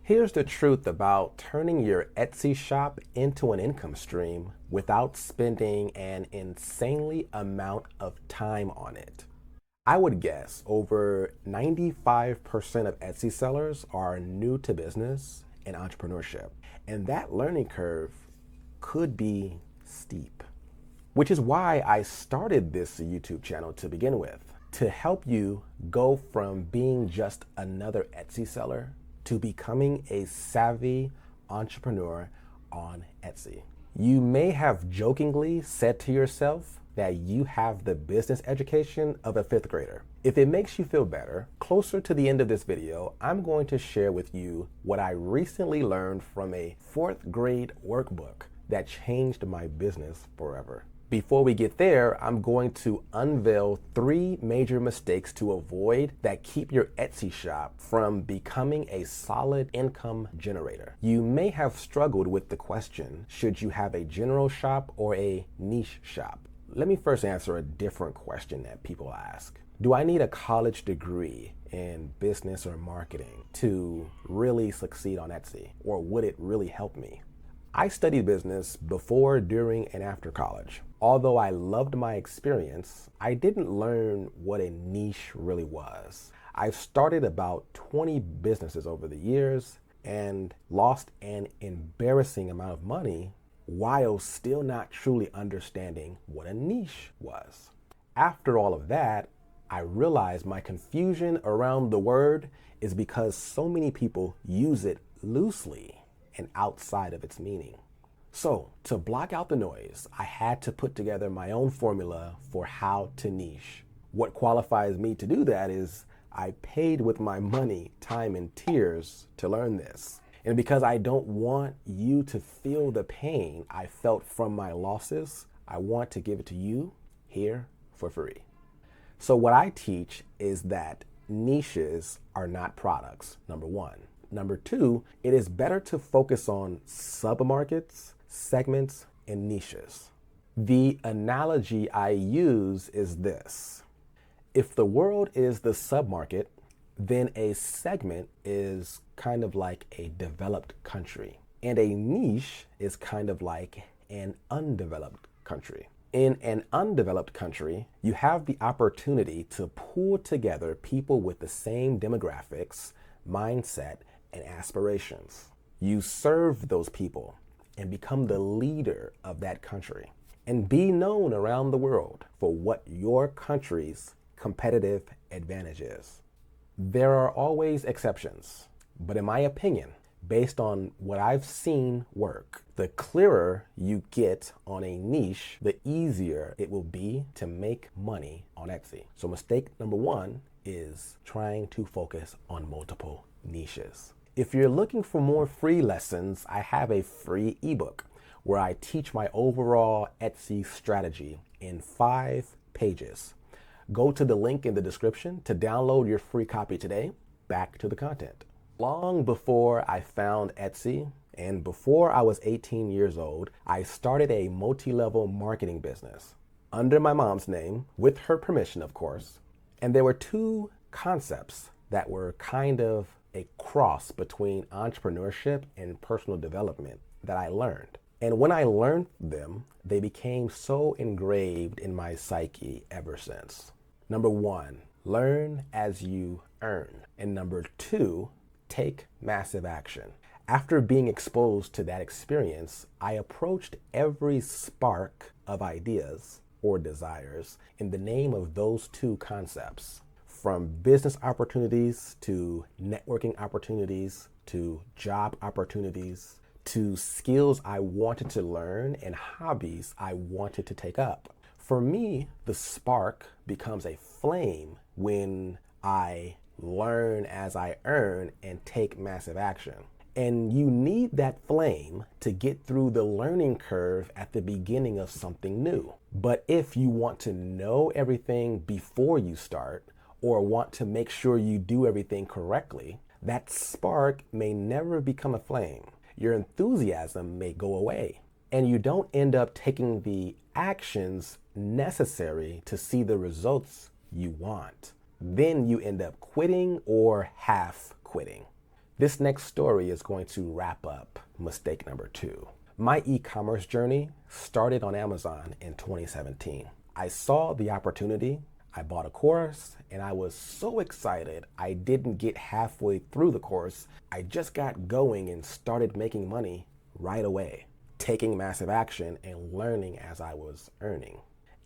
Here's the truth about turning your Etsy shop into an income stream without spending an insanely amount of time on it. I would guess over 95% of Etsy sellers are new to business and entrepreneurship, and that learning curve could be steep. Which is why I started this YouTube channel to begin with, to help you go from being just another Etsy seller to becoming a savvy entrepreneur on Etsy. You may have jokingly said to yourself that you have the business education of a fifth grader. If it makes you feel better, closer to the end of this video, I'm going to share with you what I recently learned from a fourth grade workbook that changed my business forever. Before we get there, I'm going to unveil 3 major mistakes to avoid that keep your Etsy shop from becoming a solid income generator. You may have struggled with the question, should you have a general shop or a niche shop? Let me first answer a different question that people ask. Do I need a college degree in business or marketing to really succeed on Etsy? Or would it really help me? I studied business before, during, and after college. Although I loved my experience, I didn't learn what a niche really was. I've started about 20 businesses over the years and lost an embarrassing amount of money while still not truly understanding what a niche was. After all of that, I realized my confusion around the word is because so many people use it loosely and outside of its meaning. So, to block out the noise, I had to put together my own formula for how to niche. What qualifies me to do that is I paid with my money, time, and tears to learn this. And because I don't want you to feel the pain I felt from my losses, I want to give it to you here for free. So what I teach is that niches are not products, number 1. Number 2, it is better to focus on submarkets, segments, and niches. The analogy I use is this. If the world is the submarket, then a segment is kind of like a developed country, and a niche is kind of like an undeveloped country. In an undeveloped country, you have the opportunity to pull together people with the same demographics, mindset, and aspirations. You serve those people and become the leader of that country and be known around the world for what your country's competitive advantage is. There are always exceptions, but in my opinion, based on what I've seen work, the clearer you get on a niche, the easier it will be to make money on Etsy. So mistake number 1 is trying to focus on multiple niches. If you're looking for more free lessons, I have a free ebook where I teach my overall Etsy strategy in 5 pages. Go to the link in the description to download your free copy today. Back to the content. Long before I found Etsy and before I was 18 years old, I started a multi-level marketing business under my mom's name, with her permission, of course. And there were 2 concepts that were kind of a cross between entrepreneurship and personal development that I learned. And when I learned them, they became so engraved in my psyche ever since. Number 1, learn as you earn. And number 2, take massive action. After being exposed to that experience, I approached every spark of ideas or desires in the name of those 2 concepts. From business opportunities to networking opportunities to job opportunities to skills I wanted to learn and hobbies I wanted to take up. For me, the spark becomes a flame when I learn as I earn and take massive action. And you need that flame to get through the learning curve at the beginning of something new. But if you want to know everything before you start, or want to make sure you do everything correctly, that spark may never become a flame. Your enthusiasm may go away, and you don't end up taking the actions necessary to see the results you want. Then you end up quitting or half quitting. This next story is going to wrap up mistake number 2. My e-commerce journey started on Amazon in 2017. I saw the opportunity, I bought a course, and I was so excited I didn't get halfway through the course. I just got going and started making money right away, taking massive action and learning as I was earning.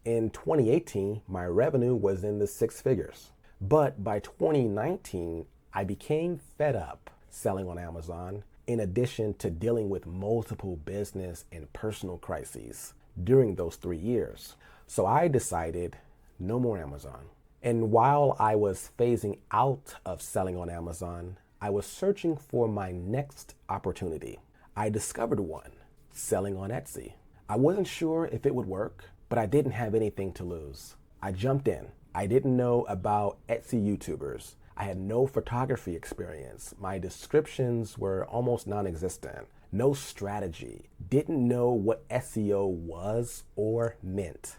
In 2018, my revenue was in the 6 figures. But by 2019, I became fed up selling on Amazon, in addition to dealing with multiple business and personal crises during those 3 years. So I decided no more Amazon. And while I was phasing out of selling on Amazon, I was searching for my next opportunity. I discovered one, selling on Etsy. I wasn't sure if it would work, but I didn't have anything to lose. I jumped in. I didn't know about Etsy YouTubers. I had no photography experience. My descriptions were almost non-existent. No strategy. Didn't know what SEO was or meant.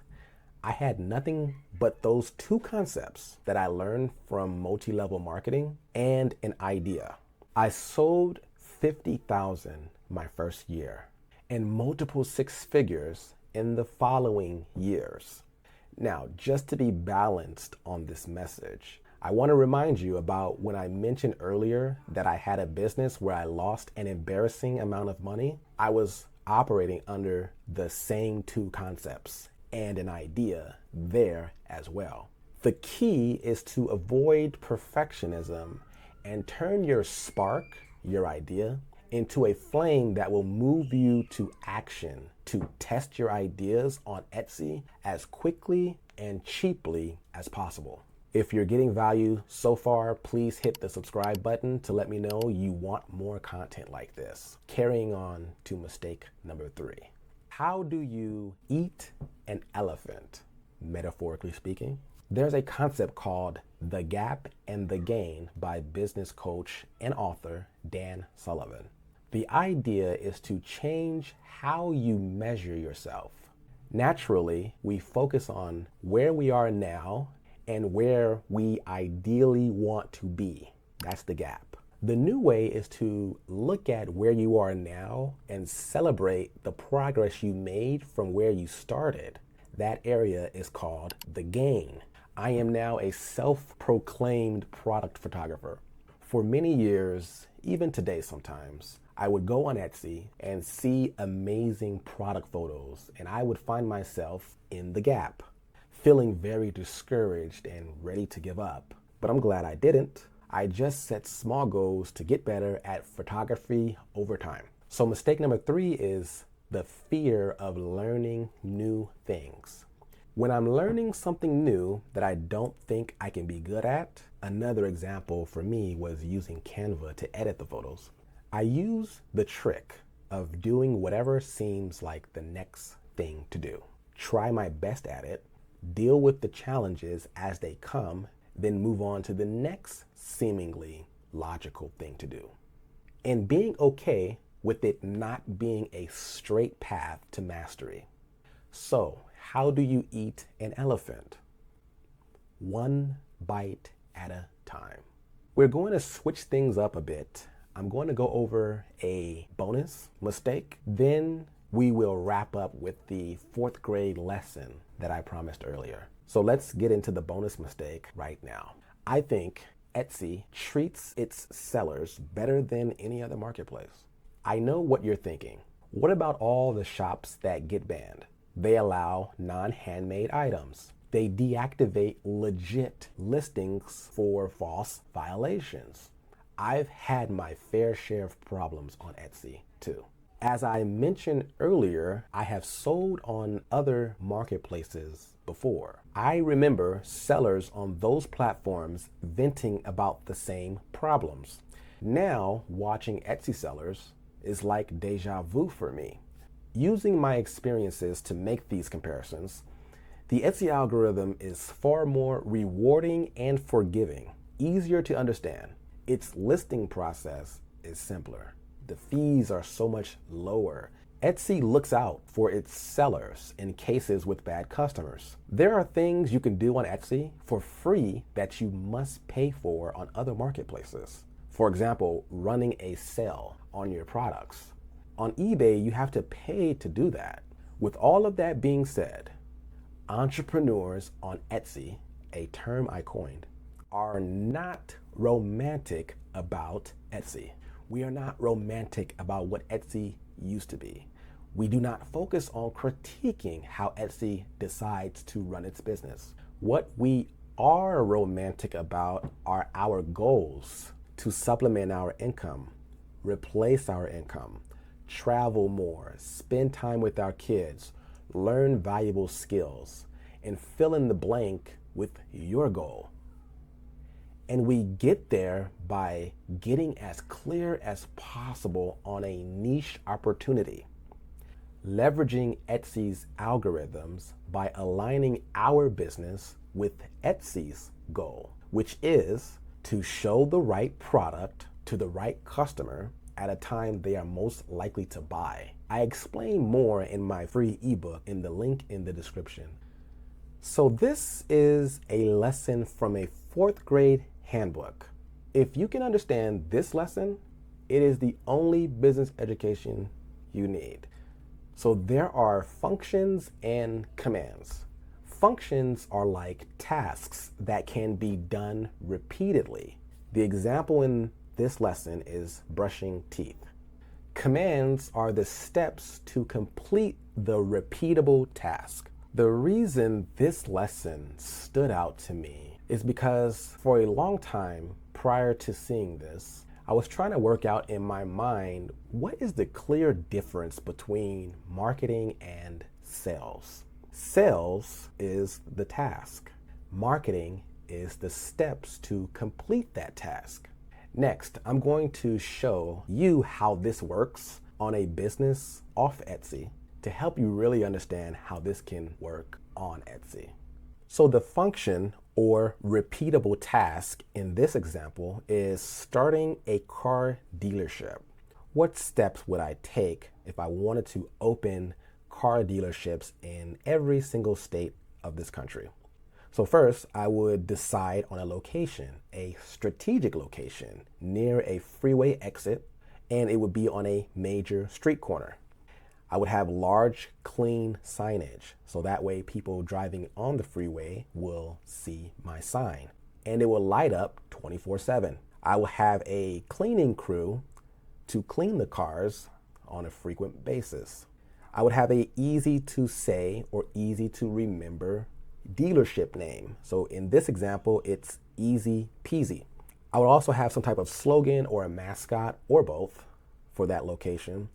I had nothing but those 2 concepts that I learned from multi-level marketing and an idea. I sold $50,000 my first year and multiple 6 figures in the following years. Now, just to be balanced on this message, I want to remind you about when I mentioned earlier that I had a business where I lost an embarrassing amount of money. I was operating under the same 2 concepts and an idea there as well. The key is to avoid perfectionism and turn your spark, your idea, into a flame that will move you to action to test your ideas on Etsy as quickly and cheaply as possible. If you're getting value so far, please hit the subscribe button to let me know you want more content like this. Carrying on to mistake number 3. How do you eat an elephant, metaphorically speaking? There's a concept called The Gap and the Gain by business coach and author Dan Sullivan. The idea is to change how you measure yourself. Naturally, we focus on where we are now and where we ideally want to be. That's the gap. The new way is to look at where you are now and celebrate the progress you made from where you started. That area is called the gain. I am now a self-proclaimed product photographer. For many years, even today sometimes, I would go on Etsy and see amazing product photos, and I would find myself in the gap, feeling very discouraged and ready to give up. But I'm glad I didn't. I just set small goals to get better at photography over time. So mistake number 3 is the fear of learning new things. When I'm learning something new that I don't think I can be good at, another example for me was using Canva to edit the photos. I use the trick of doing whatever seems like the next thing to do. Try my best at it, deal with the challenges as they come, then move on to the next seemingly logical thing to do. And being okay with it not being a straight path to mastery. So, how do you eat an elephant? One bite at a time. We're going to switch things up a bit. I'm going to go over a bonus mistake. Then we will wrap up with the 4th grade lesson that I promised earlier. So let's get into the bonus mistake right now. I think Etsy treats its sellers better than any other marketplace. I know what you're thinking. What about all the shops that get banned? They allow non-handmade items. They deactivate legit listings for false violations. I've had my fair share of problems on Etsy too. As I mentioned earlier, I have sold on other marketplaces before. I remember sellers on those platforms venting about the same problems. Now, watching Etsy sellers is like deja vu for me. Using my experiences to make these comparisons, the Etsy algorithm is far more rewarding and forgiving, easier to understand. Its listing process is simpler. The fees are so much lower. Etsy looks out for its sellers in cases with bad customers. There are things you can do on Etsy for free that you must pay for on other marketplaces. For example, running a sale on your products. On eBay, you have to pay to do that. With all of that being said, entrepreneurs on Etsy, a term I coined, are not romantic about Etsy. We are not romantic about what Etsy used to be. We do not focus on critiquing how Etsy decides to run its business. What we are romantic about are our goals to supplement our income, replace our income, travel more, spend time with our kids, learn valuable skills, and fill in the blank with your goal. And we get there by getting as clear as possible on a niche opportunity, leveraging Etsy's algorithms by aligning our business with Etsy's goal, which is to show the right product to the right customer at a time they are most likely to buy. I explain more in my free ebook in the link in the description. So this is a lesson from a 4th grade handbook. If you can understand this lesson, it is the only business education you need. So there are functions and commands. Functions are like tasks that can be done repeatedly. The example in this lesson is brushing teeth. Commands are the steps to complete the repeatable task. The reason this lesson stood out to me is because for a long time prior to seeing this, I was trying to work out in my mind, what is the clear difference between marketing and sales? Sales is the task. Marketing is the steps to complete that task. Next, I'm going to show you how this works on a business off Etsy to help you really understand how this can work on Etsy. So the function or repeatable task in this example is starting a car dealership. What steps would I take if I wanted to open car dealerships in every single state of this country? So first, I would decide on a location, a strategic location near a freeway exit, and it would be on a major street corner. I would have large, clean signage, so that way people driving on the freeway will see my sign, and it will light up 24/7. I will have a cleaning crew to clean the cars on a frequent basis. I would have a easy to say or easy to remember dealership name. So in this example, it's Easy Peasy. I would also have some type of slogan or a mascot or both for that location.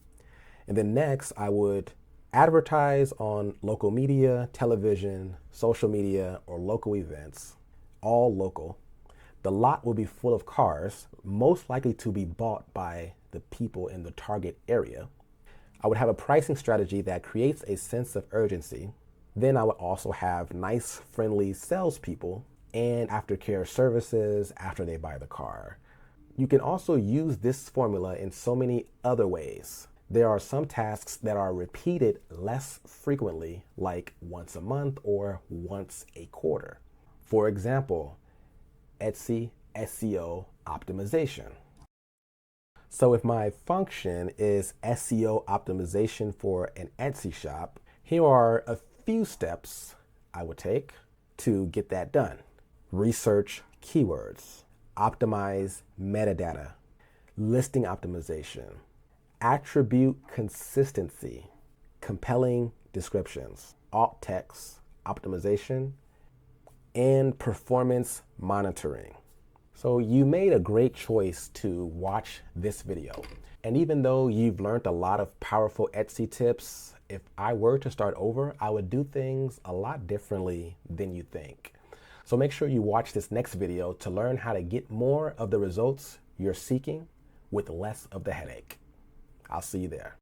And then next, I would advertise on local media, television, social media, or local events, all local. The lot will be full of cars, most likely to be bought by the people in the target area. I would have a pricing strategy that creates a sense of urgency. Then I would also have nice, friendly salespeople and aftercare services after they buy the car. You can also use this formula in so many other ways. There are some tasks that are repeated less frequently, like once a month or once a quarter. For example, Etsy SEO optimization. So if my function is SEO optimization for an Etsy shop, here are a few steps I would take to get that done. Research keywords, optimize metadata, listing optimization, attribute consistency, compelling descriptions, alt text optimization, and performance monitoring. So you made a great choice to watch this video. And even though you've learned a lot of powerful Etsy tips, if I were to start over, I would do things a lot differently than you think. So make sure you watch this next video to learn how to get more of the results you're seeking with less of the headache. I'll see you there.